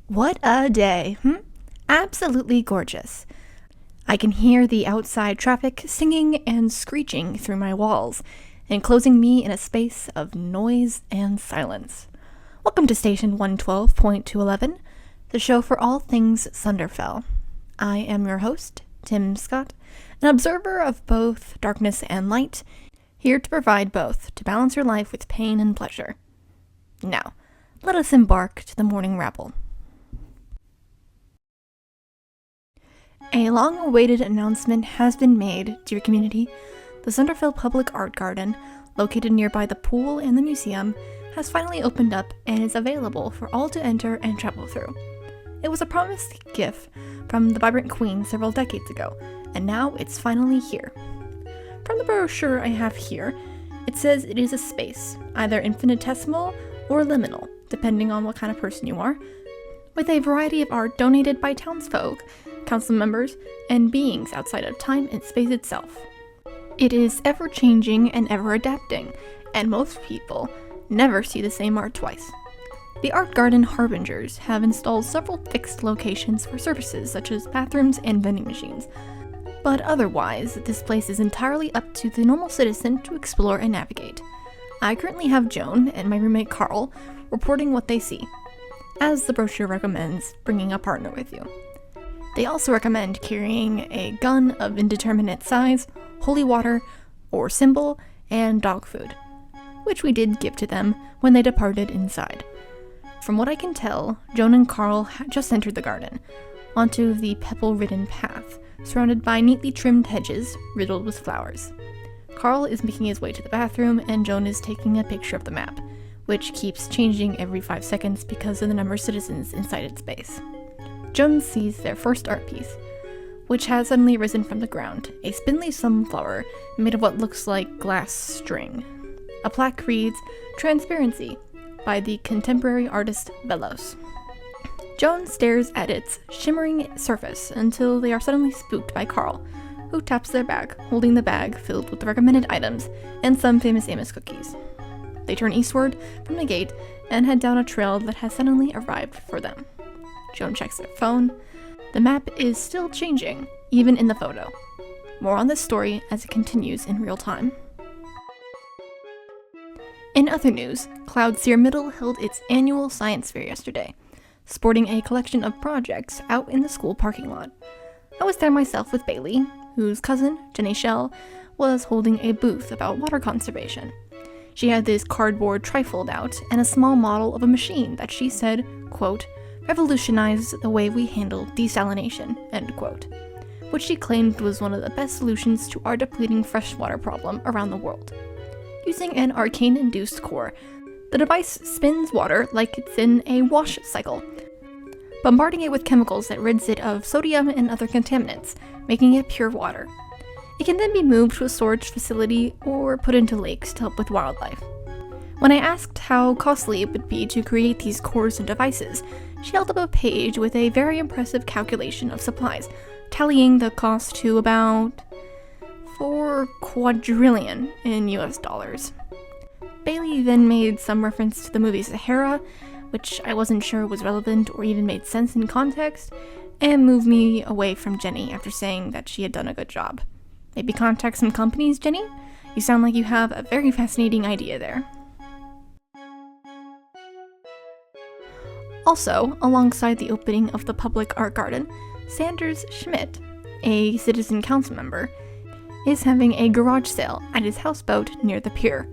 What a day, Absolutely gorgeous. I can hear the outside traffic singing and screeching through my walls, enclosing me in a space of noise and silence. Welcome to Station 112.211, the show for all things Sunderfell. I am your host, Tim Scott, an observer of both darkness and light, here to provide both to balance your life with pain and pleasure. Now, let us embark to the morning rabble. A long-awaited announcement has been made, dear community. The Sunderfell Public Art Garden, located nearby the pool and the museum, has finally opened up and is available for all to enter and travel through. It was a promised gift from the Vibrant Queen several decades ago, and now it's finally here. From the brochure I have here, it says it is a space, either infinitesimal or liminal, depending on what kind of person you are, with a variety of art donated by townsfolk, council members, and beings outside of time and space itself. It is ever-changing and ever-adapting, and most people never see the same art twice. The Art Garden Harbingers have installed several fixed locations for services such as bathrooms and vending machines, but otherwise, this place is entirely up to the normal citizen to explore and navigate. I currently have Joan and my roommate Carl reporting what they see, as the brochure recommends bringing a partner with you. They also recommend carrying a gun of indeterminate size, holy water, or symbol, and dog food, which we did give to them when they departed inside. From what I can tell, Joan and Carl had just entered the garden, onto the pebble-ridden path, surrounded by neatly trimmed hedges riddled with flowers. Carl is making his way to the bathroom, and Joan is taking a picture of the map, which keeps changing every 5 seconds because of the number of citizens inside its base. Joan sees their first art piece, which has suddenly risen from the ground, a spindly sunflower made of what looks like glass string. A plaque reads, "Transparency," by the contemporary artist Bellows. Joan stares at its shimmering surface until they are suddenly spooked by Carl, who taps their bag, holding the bag filled with the recommended items and some famous Amos cookies. They turn eastward from the gate and head down a trail that has suddenly arrived for them. Joan checks their phone. The map is still changing, even in the photo. More on this story as it continues in real time. In other news, Cloudsear Middle held its annual science fair yesterday, sporting a collection of projects out in the school parking lot. I was there myself with Bailey, whose cousin, Jenny Shell, was holding a booth about water conservation. She had this cardboard trifold out and a small model of a machine that she said, quote, revolutionized the way we handle desalination, end quote, which she claimed was one of the best solutions to our depleting freshwater problem around the world. Using an arcane-induced core, the device spins water like it's in a wash cycle, bombarding it with chemicals that rids it of sodium and other contaminants, making it pure water. It can then be moved to a storage facility or put into lakes to help with wildlife. When I asked how costly it would be to create these cores and devices, she held up a page with a very impressive calculation of supplies, tallying the cost to about 4 quadrillion in US dollars. Bailey then made some reference to the movie Sahara, which I wasn't sure was relevant or even made sense in context, and moved me away from Jenny after saying that she had done a good job. Maybe contact some companies, Jenny? You sound like you have a very fascinating idea there. Also, alongside the opening of the public art garden, Sanders Schmidt, a citizen council member, is having a garage sale at his houseboat near the pier.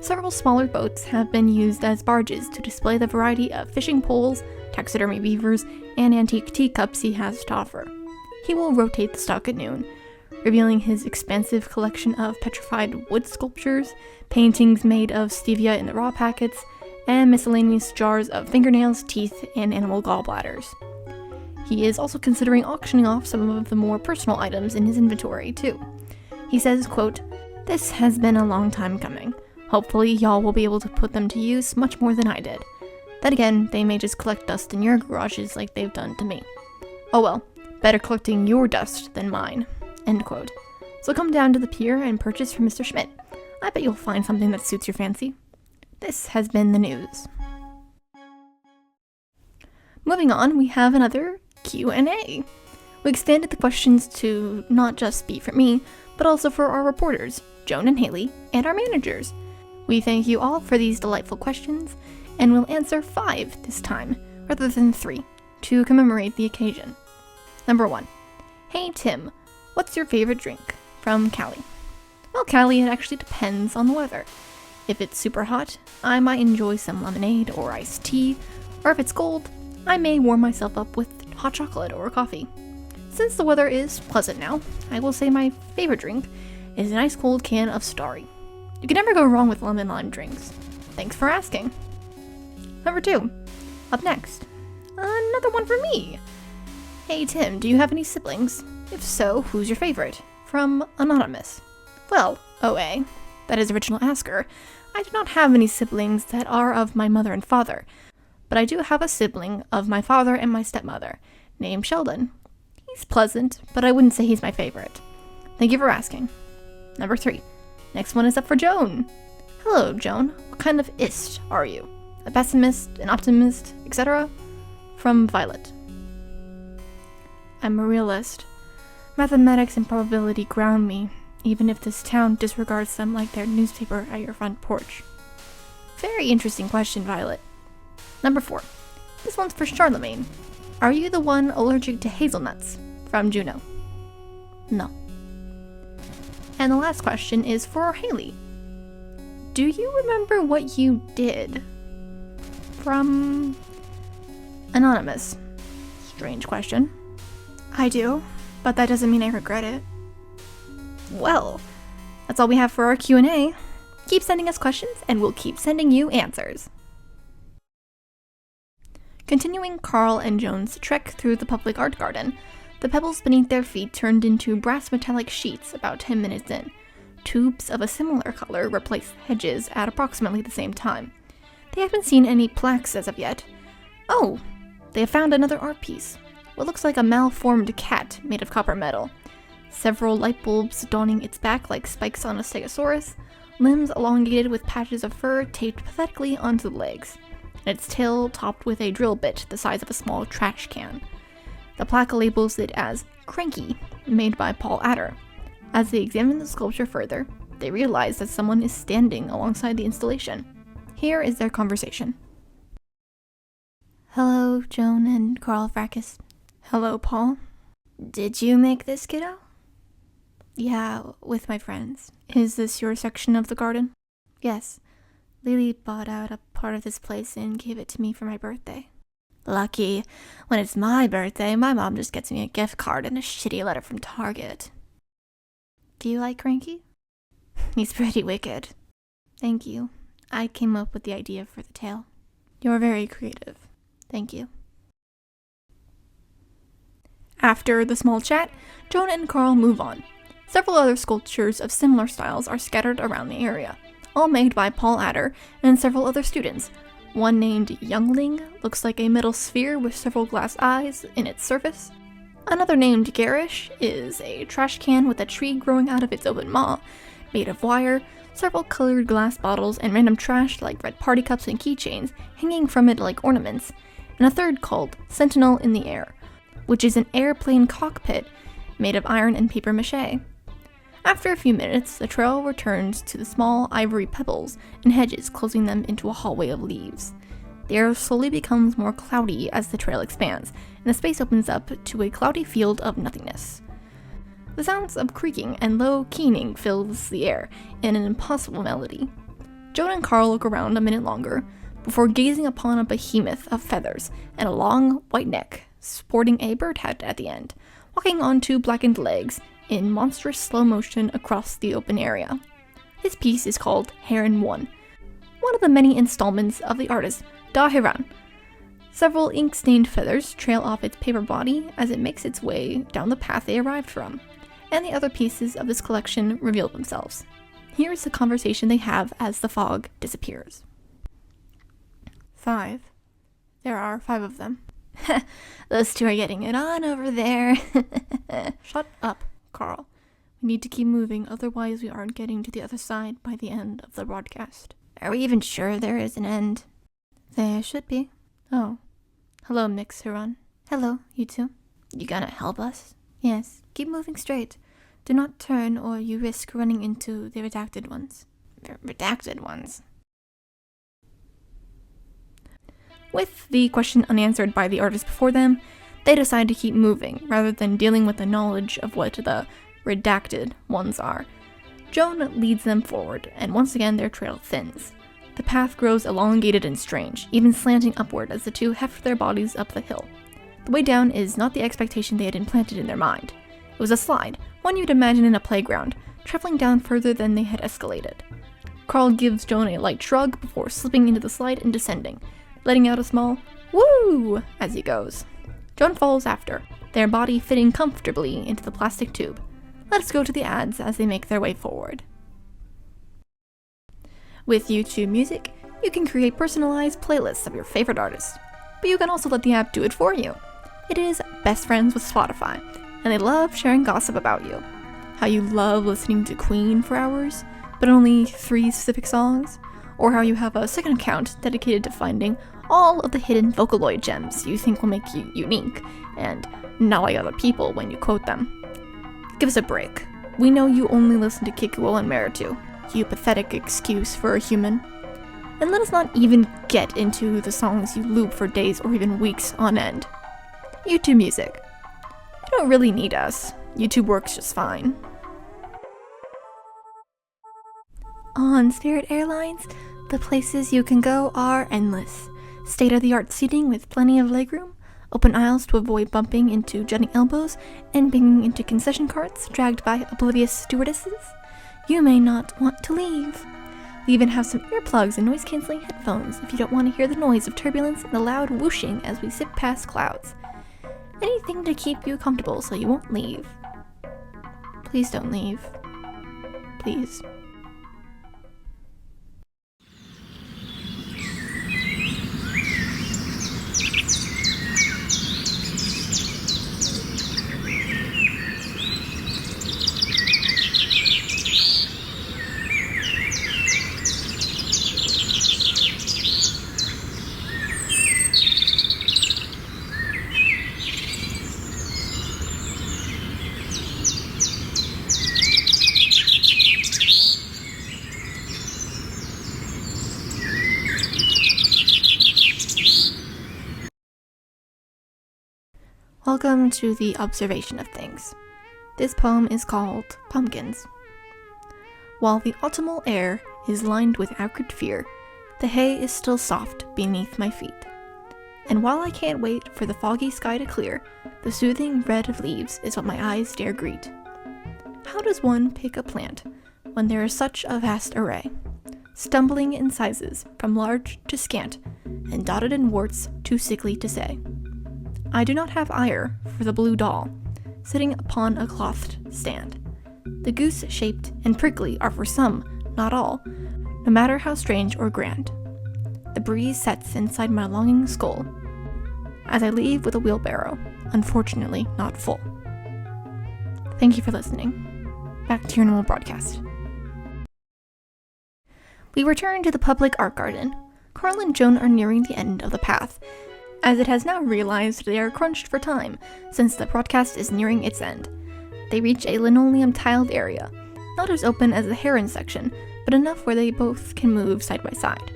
Several smaller boats have been used as barges to display the variety of fishing poles, taxidermy beavers, and antique teacups he has to offer. He will rotate the stock at noon, revealing his expansive collection of petrified wood sculptures, paintings made of stevia in the raw packets, and miscellaneous jars of fingernails, teeth, and animal gallbladders. He is also considering auctioning off some of the more personal items in his inventory, too. He says, quote, "This has been a long time coming. Hopefully y'all will be able to put them to use much more than I did. Then again, they may just collect dust in your garages like they've done to me. Oh well, better collecting your dust than mine," end quote. So come down to the pier and purchase from Mr. Schmidt. I bet you'll find something that suits your fancy. This has been the news. Moving on, we have another Q&A. We expanded the questions to not just be for me, but also for our reporters, Joan and Haley, and our managers. We thank you all for these delightful questions, and we'll answer 5 this time, rather than 3, to commemorate the occasion. Number 1. Hey Tim, what's your favorite drink? From Callie. Well, Callie, it actually depends on the weather. If it's super hot, I might enjoy some lemonade or iced tea, or if it's cold, I may warm myself up with hot chocolate or coffee. Since the weather is pleasant now, I will say my favorite drink is an ice cold can of Starry. You can never go wrong with lemon lime drinks. Thanks for asking. Number 2. Up next. Another one for me. Hey Tim, do you have any siblings? If so, who's your favorite? From Anonymous. Well, OA, that is original asker, I do not have any siblings that are of my mother and father, but I do have a sibling of my father and my stepmother, named Sheldon. He's pleasant, but I wouldn't say he's my favorite. Thank you for asking. Number 3. Next one is up for Joan. Hello, Joan. What kind of ist are you? A pessimist, an optimist, etc.? From Violet. I'm a realist. Mathematics and probability ground me, even if this town disregards them like their newspaper at your front porch. Very interesting question, Violet. Number 4. This one's for Charlemagne. Are you the one allergic to hazelnuts? From Juno. No. And the last question is for Haley. Do you remember what you did? From Anonymous. Strange question. I do, but that doesn't mean I regret it. Well, that's all we have for our Q&A. Keep sending us questions, and we'll keep sending you answers. Continuing Carl and Joan's trek through the public art garden, the pebbles beneath their feet turned into brass metallic sheets about 10 minutes in. Tubes of a similar color replaced hedges at approximately the same time. They haven't seen any plaques as of yet. Oh, they have found another art piece. What looks like a malformed cat made of copper metal. Several light bulbs adorning its back like spikes on a stegosaurus, limbs elongated with patches of fur taped pathetically onto the legs, and its tail topped with a drill bit the size of a small trash can. The plaque labels it as Cranky, made by Paul Adder. As they examine the sculpture further, they realize that someone is standing alongside the installation. Here is their conversation. Hello, Joan and Carl Fracas. Hello, Paul. Did you make this, kiddo? Yeah, with my friends. Is this your section of the garden? Yes. Lily bought out a part of this place and gave it to me for my birthday. Lucky. When it's my birthday, my mom just gets me a gift card and a shitty letter from Target. Do you like Cranky? He's pretty wicked. Thank you. I came up with the idea for the tale. You're very creative. Thank you. After the small chat, Joan and Carl move on. Several other sculptures of similar styles are scattered around the area, all made by Paul Adder and several other students. One named Youngling looks like a metal sphere with several glass eyes in its surface. Another named Garish is a trash can with a tree growing out of its open maw, made of wire, several colored glass bottles and random trash like red party cups and keychains hanging from it like ornaments, and a third called Sentinel in the Air, which is an airplane cockpit made of iron and paper mache. After a few minutes, the trail returns to the small ivory pebbles and hedges closing them into a hallway of leaves. The air slowly becomes more cloudy as the trail expands, and the space opens up to a cloudy field of nothingness. The sounds of creaking and low keening fills the air in an impossible melody. Joan and Carl look around a minute longer, before gazing upon a behemoth of feathers and a long, white neck, sporting a bird hat at the end, walking on 2 blackened legs in monstrous slow motion across the open area. This piece is called Heron 1, one of the many installments of the artist Da Heron. Several ink-stained feathers trail off its paper body as it makes its way down the path they arrived from, and the other pieces of this collection reveal themselves. Here is the conversation they have as the fog disappears. 5. There are 5 of them. Those 2 are getting it on over there. Shut up, Carl. We need to keep moving, otherwise we aren't getting to the other side by the end of the broadcast. Are we even sure there is an end? There should be. Oh. Hello, Mix-Huron. Hello, you two. You gonna help us? Yes, keep moving straight. Do not turn or you risk running into the redacted ones. Redacted ones? With the question unanswered by the artist before them, they decide to keep moving rather than dealing with the knowledge of what the redacted ones are. Joan leads them forward, and once again their trail thins. The path grows elongated and strange, even slanting upward as the two heft their bodies up the hill. The way down is not the expectation they had implanted in their mind. It was a slide, one you'd imagine in a playground, traveling down further than they had escalated. Carl gives Joan a light shrug before slipping into the slide and descending, letting out a small woo as he goes. Joan follows after, their body fitting comfortably into the plastic tube. Let's go to the ads as they make their way forward. With YouTube Music, you can create personalized playlists of your favorite artists, but you can also let the app do it for you. It is best friends with Spotify, and they love sharing gossip about you. How you love listening to Queen for hours, but only 3 specific songs, or how you have a second account dedicated to finding all of the hidden Vocaloid gems you think will make you unique, and not like other people when you quote them. Give us a break. We know you only listen to Kikuo and Meritu, you pathetic excuse for a human. And let us not even get into the songs you loop for days or even weeks on end. YouTube Music. You don't really need us. YouTube works just fine. On Spirit Airlines, the places you can go are endless. State-of-the-art seating with plenty of legroom, open aisles to avoid bumping into jutting elbows and banging into concession carts dragged by oblivious stewardesses. You may not want to leave. We even have some earplugs and noise-canceling headphones if you don't want to hear the noise of turbulence and the loud whooshing as we zip past clouds. Anything to keep you comfortable so you won't leave. Please don't leave. Please. Welcome to the observation of things. This poem is called Pumpkins. While the autumnal air is lined with acrid fear, the hay is still soft beneath my feet. And while I can't wait for the foggy sky to clear, the soothing red of leaves is what my eyes dare greet. How does one pick a plant when there is such a vast array, stumbling in sizes from large to scant, and dotted in warts too sickly to say? I do not have ire for the blue doll, sitting upon a clothed stand. The goose-shaped and prickly are for some, not all, no matter how strange or grand. The breeze sets inside my longing skull, as I leave with a wheelbarrow, unfortunately not full. Thank you for listening. Back to your normal broadcast. We return to the public art garden. Carl and Joan are nearing the end of the path, as it has now realized they are crunched for time, since the broadcast is nearing its end. They reach a linoleum-tiled area, not as open as the heron section, but enough where they both can move side by side.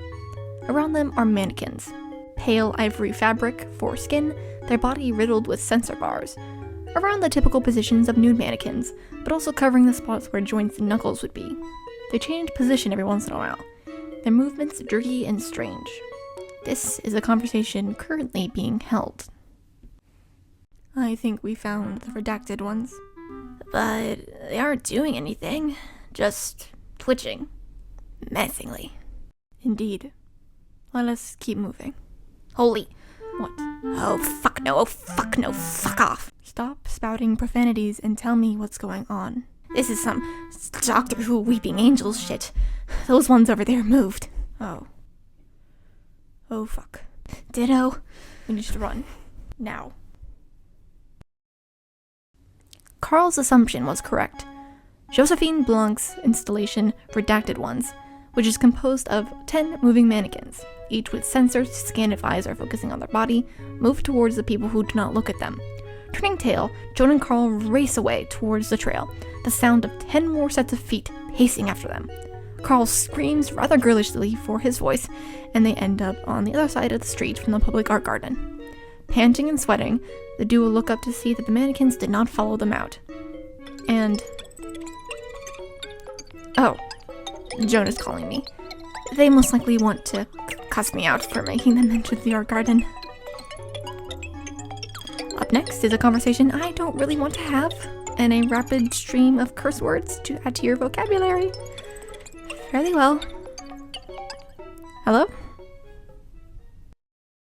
Around them are mannequins, pale ivory fabric for skin, their body riddled with sensor bars, around the typical positions of nude mannequins, but also covering the spots where joints and knuckles would be. They change position every once in a while, their movements jerky and strange. This is a conversation currently being held. I think we found the redacted ones. But they aren't doing anything, just twitching. Menacingly. Indeed. Let us keep moving. Holy... What? Oh fuck no, fuck off! Stop spouting profanities and tell me what's going on. This is some Doctor Who Weeping Angels shit. Those ones over there moved. Oh. Oh fuck. Ditto. We need to run. Now. Carl's assumption was correct. Josephine Blanc's installation Redacted Ones, which is composed of 10 moving mannequins, each with sensors to scan if eyes are focusing on their body, move towards the people who do not look at them. Turning tail, Joan and Carl race away towards the trail, the sound of 10 more sets of feet pacing after them. Carl screams rather girlishly for his voice, and they end up on the other side of the street from the public art garden. Panting and sweating, the duo look up to see that the mannequins did not follow them out. And... oh, Joan is calling me. They most likely want to cuss me out for making them enter the art garden. Up next is a conversation I don't really want to have, and a rapid stream of curse words to add to your vocabulary. Fairly well. Hello?